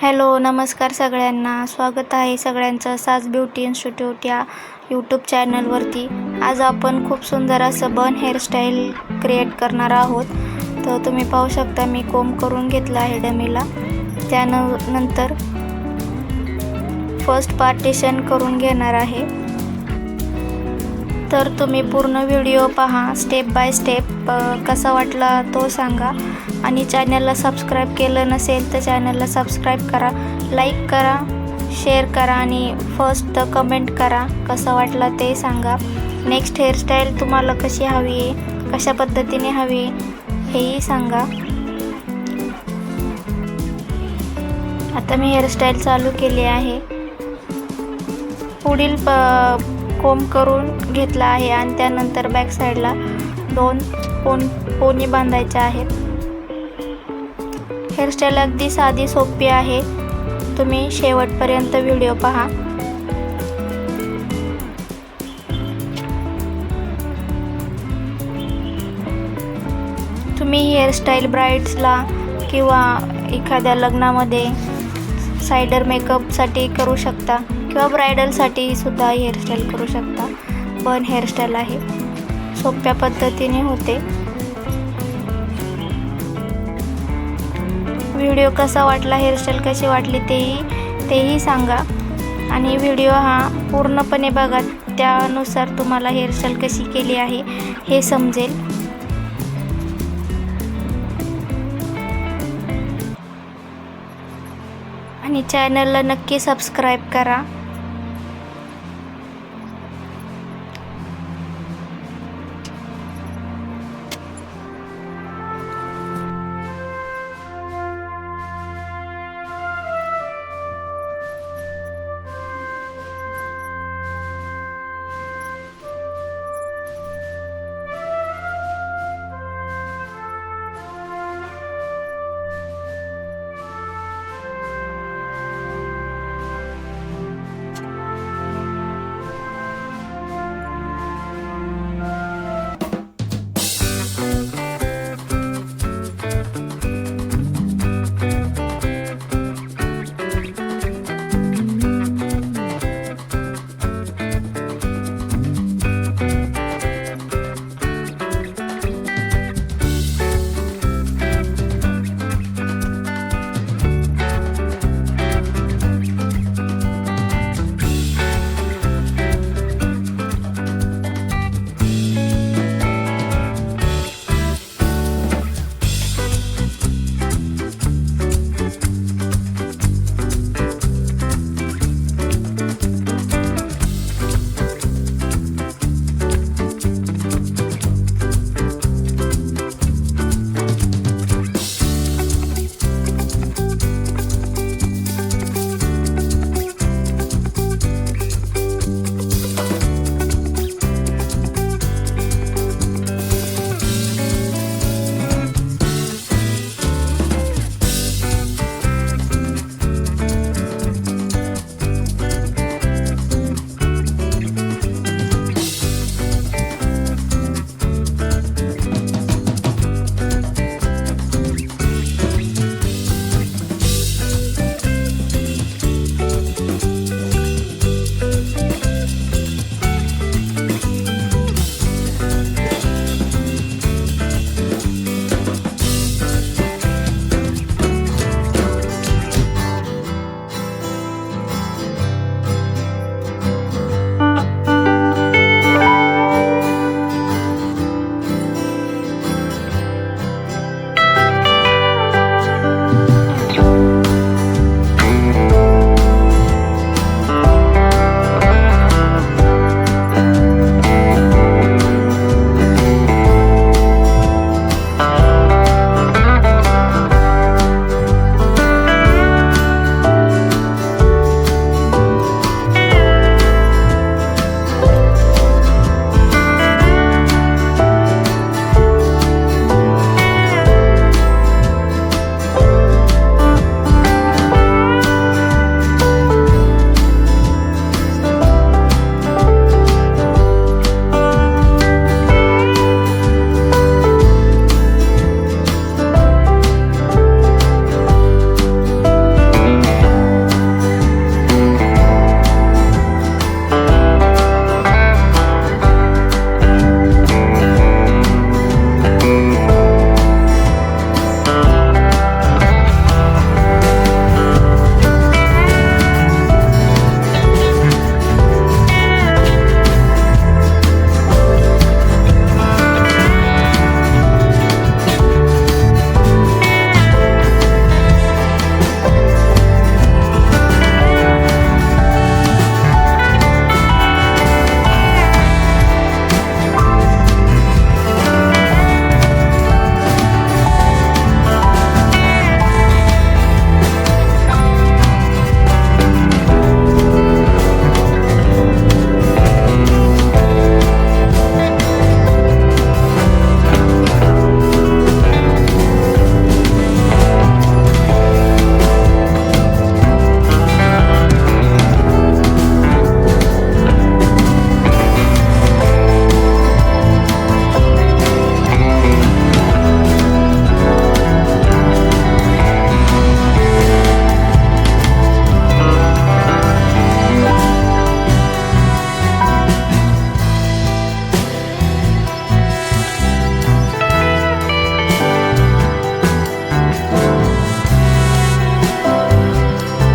Hello नमस्कार सगळ्यांना, स्वागत आहे सगळ्यांचं साज ब्युटी इन्स्टिट्यूट या यूट्यूब चॅनलवरती। आज आपण खूप सुंदर असं बन हेअरस्टाईल क्रिएट करणार आहोत। तर तुम्ही पाहू शकता मी कोंब करून घेतला आहे डमीला। त्यानंतर फर्स्ट पार्टिशन करून घेणार आहे। तर तुम्ही पूर्ण व्हिडिओ पहा, स्टेप बाय स्टेप। कसा वाटला तो सांगा आणि चॅनलला सबस्क्राईब केलं नसेल तर चॅनलला सबस्क्राईब करा, लाईक करा, शेअर करा आणि फर्स्ट कमेंट करा कसा वाटला ते सांगा। नेक्स्ट हेअरस्टाईल तुम्हाला कशी हवी आहे, कशा पद्धतीने हवी हेही सांगा। आता मी हेअरस्टाईल चालू केली आहे। पुढील कोंब करून घेतला आहे आणि त्यानंतर बॅक साईडला 2 पोनी बांधायच्या आहेत। हेअरस्टाईल अगदी साधी सोपी आहे, तुम्ही शेवटपर्यंत व्हिडिओ पहा। तुम्ही हेअरस्टाईल ब्राइड्सला किंवा एखाद्या लग्नामध्ये साइडर मेकअपसाठी करू शकता किंवा ब्रायडलसाठी सुद्धा हेअरस्टाईल करू शकता। बन हेअरस्टाईल आहे, सोप्या पद्धतीने होते। व्हिडिओ कसा वाटला, हेअरस्टाईल कशी वाटली तेही सांगा आणि व्हिडिओ हा पूर्णपणे बघा, त्यानुसार तुम्हाला हेअरस्टाईल कशी केली आहे हे समजेल। आणि चॅनलला नक्की सबस्क्राईब करा।